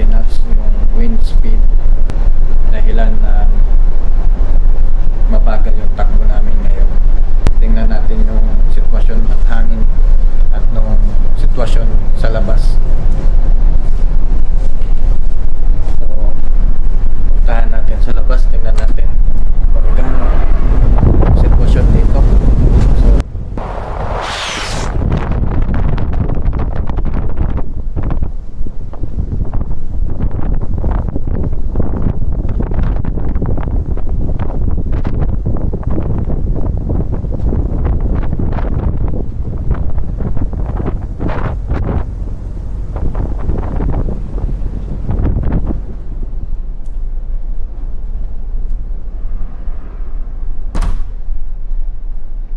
30 knots yung wind speed, dahilan na mabagal yung takbo namin ngayon. Tingnan natin yung sitwasyon ng hangin at nung sitwasyon sa labas. So, puntahan natin sa labas, tingnan natin kung gaano ang sitwasyon dito. So,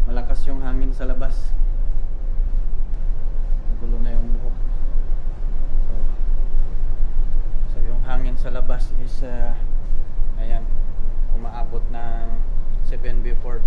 malakas yung hangin sa labas. Nagulo na yung buhok. So yung hangin sa labas is ayan, umaabot ng 7 Beaufort.